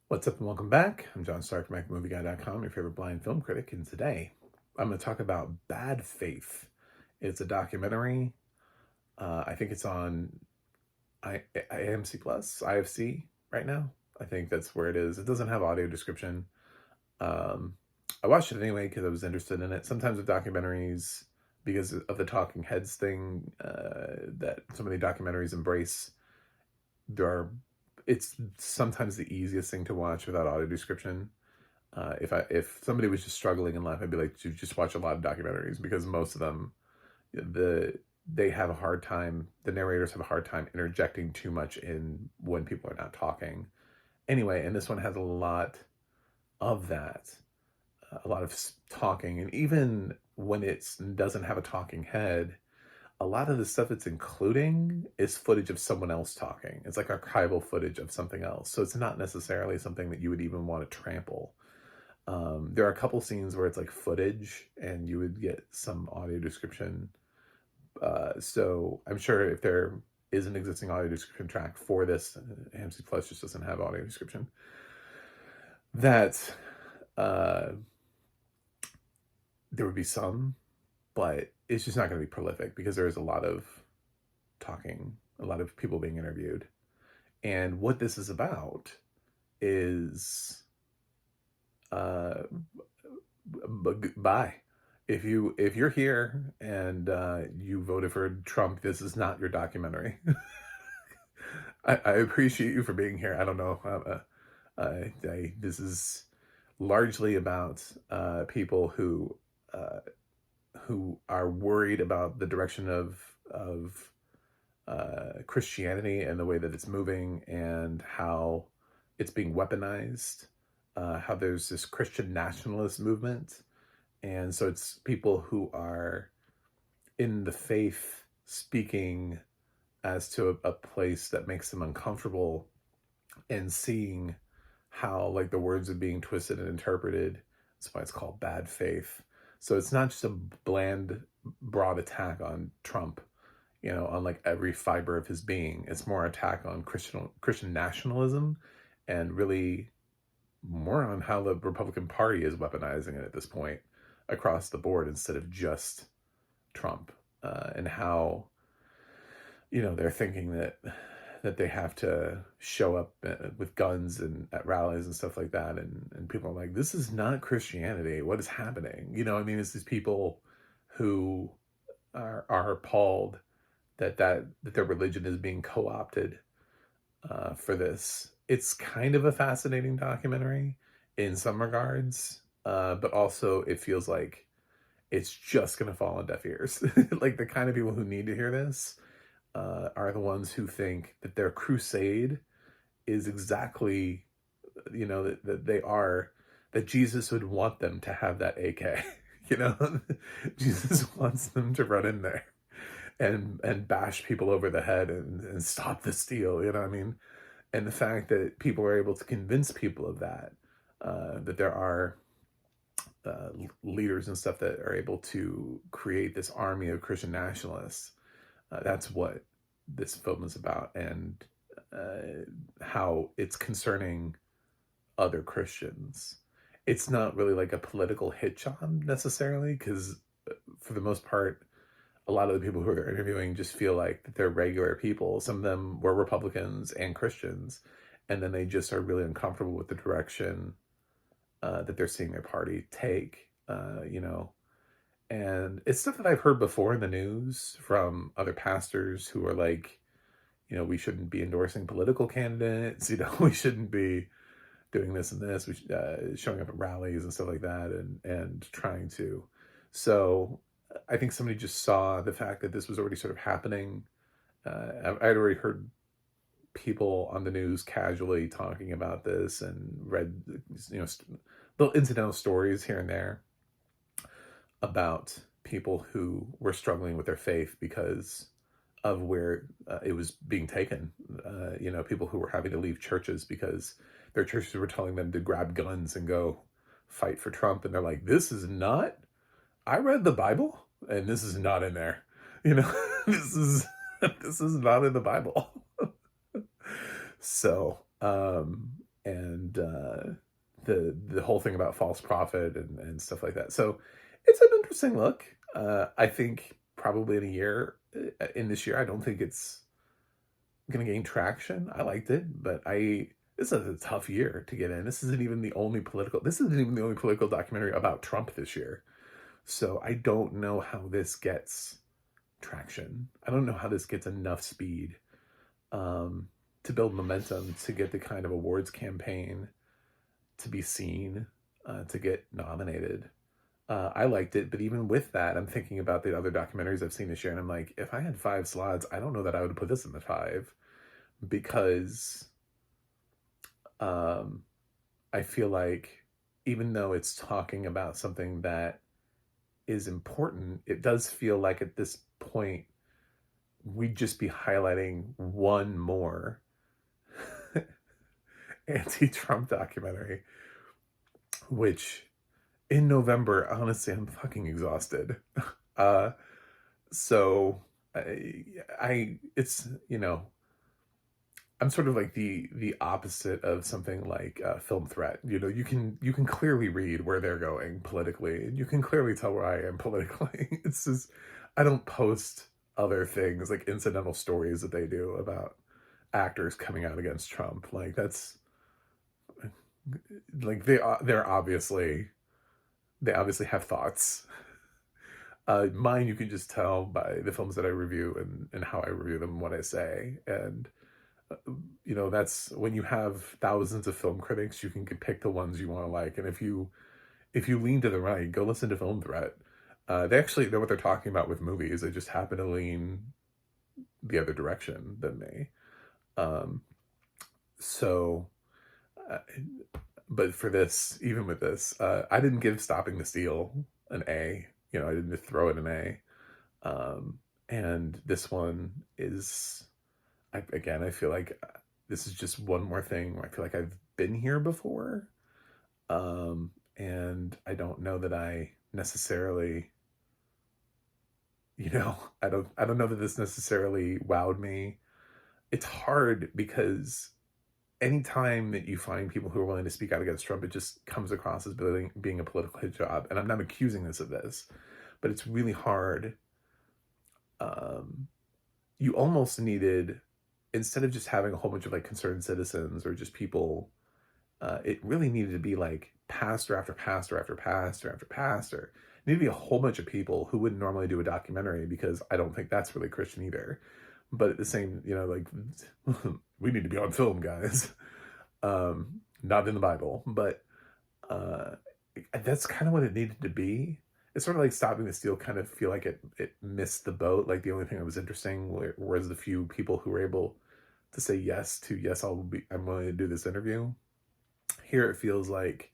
What's up and welcome back. I'm John Stark from MacMovieGuy.com, your favorite blind film critic, and today I'm going to talk about Bad Faith. It's a documentary. I think it's on AMC Plus, IFC right now. I think that's where it is. It doesn't have audio description. Um, I watched it anyway because I was interested in it. Sometimes with documentaries, because of the talking heads thing that so many documentaries embrace, it's sometimes the easiest thing to watch without audio description. If somebody was just struggling in life, I'd be like, just watch a lot of documentaries, because most of them, they have a hard time. The narrators have a hard time interjecting too much in when people are not talking. Anyway, and this one has a lot of that, a lot of talking, and even when it doesn't have a talking head, a lot of the stuff it's including is footage of someone else talking. It's like archival footage of something else. So it's not necessarily something that you would even want to trample. There are a couple scenes where it's like footage and you would get some audio description. So I'm sure if there is an existing audio description track for this, AMC Plus just doesn't have audio description, that there would be some, but it's just not going to be prolific because there's a lot of talking, a lot of people being interviewed. And what this is about is bye. If you're here and you voted for Trump, this is not your documentary. I appreciate you for being here. I don't know. This is largely about people who are worried about the direction of Christianity and the way that it's moving and how it's being weaponized, how there's this Christian nationalist movement. And so it's people who are in the faith speaking as to a place that makes them uncomfortable, and seeing how like the words are being twisted and interpreted. That's why it's called Bad Faith. So it's not just a bland, broad attack on Trump, on like every fiber of his being. It's more attack on Christian nationalism, and really more on how the Republican Party is weaponizing it at this point across the board instead of just Trump, and how they're thinking that they have to show up with guns and at rallies and stuff like that, and people are like, this is not Christianity, what is happening? It's these people who are appalled that their religion is being co-opted for this. It's kind of a fascinating documentary in some regards, but also it feels like it's just gonna fall on deaf ears. Like the kind of people who need to hear this are the ones who think that their crusade is exactly, that Jesus would want them to have that AK. Jesus wants them to run in there and bash people over the head and stop the steal. And the fact that people are able to convince people of that, that there are leaders and stuff that are able to create this army of Christian nationalists. That's what this film is about, and how it's concerning other Christians. It's not really like a political hit job necessarily, because for the most part, a lot of the people who they're interviewing just feel like that they're regular people. Some of them were Republicans and Christians, and then they just are really uncomfortable with the direction that they're seeing their party take, and it's stuff that I've heard before in the news from other pastors who are like, we shouldn't be endorsing political candidates, we shouldn't be doing this and this, showing up at rallies and stuff like that, and trying to. So I think somebody just saw the fact that this was already sort of happening. I'd already heard people on the news casually talking about this, and read, little incidental stories here and there about people who were struggling with their faith because of where it was being taken. People who were having to leave churches because their churches were telling them to grab guns and go fight for Trump. And they're like, I read the Bible and this is not in there. This is not in the Bible. So, and the whole thing about false prophet and stuff like that. So it's an interesting look. I think probably in this year, I don't think it's going to gain traction. I liked it, but this is a tough year to get in. This isn't even the only political documentary about Trump this year. So I don't know how this gets traction. I don't know how this gets enough speed to build momentum, to get the kind of awards campaign, to be seen, to get nominated. I liked it, but even with that, I'm thinking about the other documentaries I've seen this year, and I'm like, if I had 5 slots, I don't know that I would put this in the 5, because I feel like even though it's talking about something that is important, it does feel like at this point we'd just be highlighting one more anti-Trump documentary, which in November, honestly, I'm fucking exhausted. So it's, I'm sort of like the opposite of something like Film Threat. You can clearly read where they're going politically, and you can clearly tell where I am politically. It's just, I don't post other things like incidental stories that they do about actors coming out against Trump. Like that's like they obviously have thoughts. Mine, you can just tell by the films that I review and how I review them, what I say. And that's when you have thousands of film critics, you can pick the ones you want to like. And if you lean to the right, go listen to Film Threat. They actually know what they're talking about with movies. They just happen to lean the other direction than me. But for this, even with this, I didn't give Stopping the Steal an A. I didn't just throw it an A. And this one is, I feel like this is just one more thing where I feel like I've been here before. And I don't know that I necessarily, I don't know that this necessarily wowed me. It's hard because anytime that you find people who are willing to speak out against Trump, it just comes across as being a political hit job. And I'm not accusing this of this, but it's really hard. You almost needed, instead of just having a whole bunch of like concerned citizens or just people, it really needed to be like pastor after pastor after pastor after pastor. It needed to be a whole bunch of people who wouldn't normally do a documentary, because I don't think that's really Christian either. But at the same, like, we need to be on film, guys. Not in the Bible, but that's kind of what it needed to be. It's sort of like Stopping the Steal kind of feel like it missed the boat. Like the only thing that was interesting was the few people who were able to say yes, I'm willing to do this interview. Here it feels like,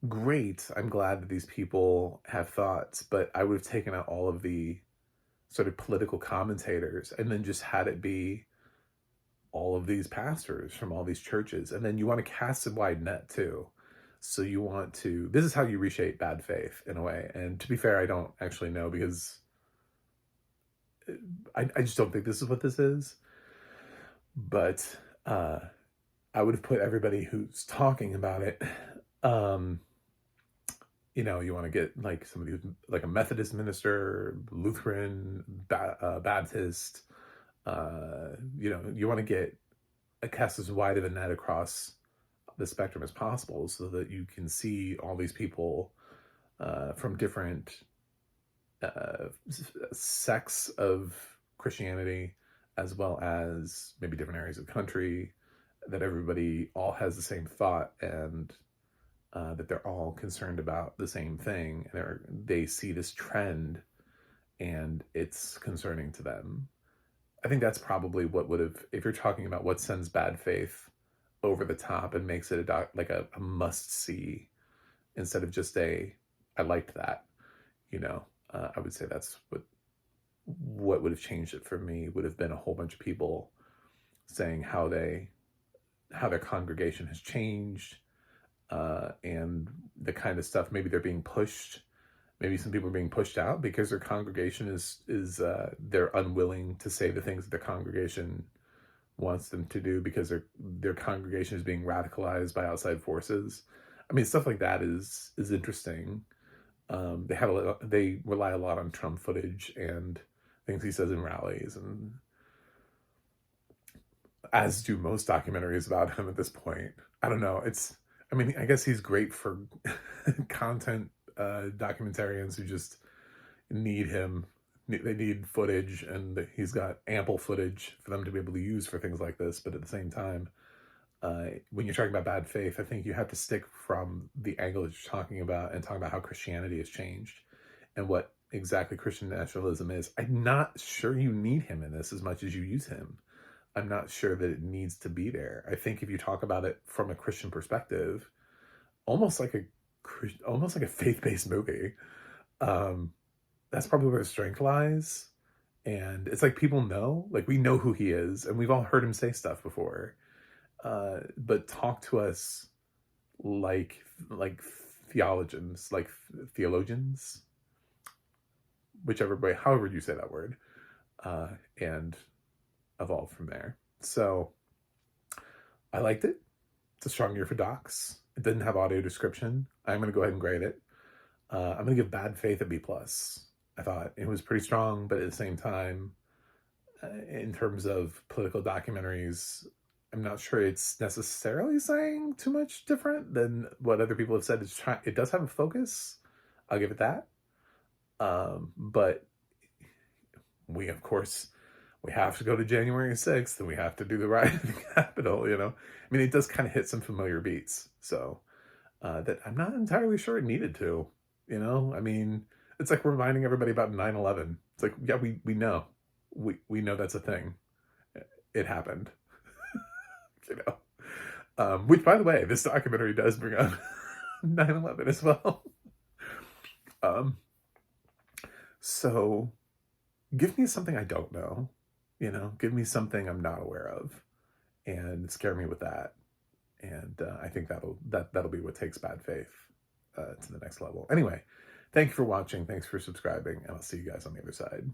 great, I'm glad that these people have thoughts, but I would have taken out all of the sort of political commentators and then just had it be all of these pastors from all these churches. And then you want to cast a wide net too. So this is how you reshape bad faith in a way. And to be fair, I don't actually know, because I just don't think this is what this is. But I would have put everybody who's talking about it, you want to get like somebody who's like a Methodist minister, Lutheran, Baptist, you want to get a cast as wide of a net across the spectrum as possible, so that you can see all these people from different sects of Christianity, as well as maybe different areas of the country, that everybody all has the same thought, and that they're all concerned about the same thing. They see this trend and it's concerning to them. I think that's probably what would have, if you're talking about what sends bad faith over the top and makes it a must see, instead of just I liked that, I would say that's what would have changed it for me, would have been a whole bunch of people saying how their congregation has changed, and the kind of stuff, maybe they're being pushed. Maybe some people are being pushed out because their congregation is they're unwilling to say the things that their congregation wants them to do because their congregation is being radicalized by outside forces. I mean, stuff like that is interesting. They rely a lot on Trump footage and things he says in rallies, and as do most documentaries about him at this point. I don't know. I mean, I guess he's great for content documentarians who just need him. They need footage, and he's got ample footage for them to be able to use for things like this. But at the same time, when you're talking about bad faith, I think you have to stick from the angle that you're talking about and talk about how Christianity has changed and what exactly Christian nationalism is. I'm not sure you need him in this as much as you use him. I'm not sure that it needs to be there. I think if you talk about it from a Christian perspective, almost like a faith-based movie, that's probably where the strength lies. And it's like people know, like we know who he is, and we've all heard him say stuff before. But talk to us like theologians, whichever way, however you say that word, and evolve from there. So I liked it. It's a strong year for docs. It didn't have audio description. I'm going to go ahead and grade it. I'm going to give Bad Faith a B+. I thought it was pretty strong, but at the same time, in terms of political documentaries, I'm not sure it's necessarily saying too much different than what other people have said. It does have a focus. I'll give it that. But we, of course, we have to go to January 6th, and we have to do the riot at the Capitol, I mean, it does kind of hit some familiar beats. So that I'm not entirely sure it needed to, I mean, it's like reminding everybody about 9/11. It's like, yeah, we know. We know that's a thing. It happened. Which, by the way, this documentary does bring up 9/11 as well. So give me something I don't know, give me something I'm not aware of, and scare me with that. And I think that'll be what takes Bad Faith to the next level. Anyway, thank you for watching. Thanks for subscribing, and I'll see you guys on the other side.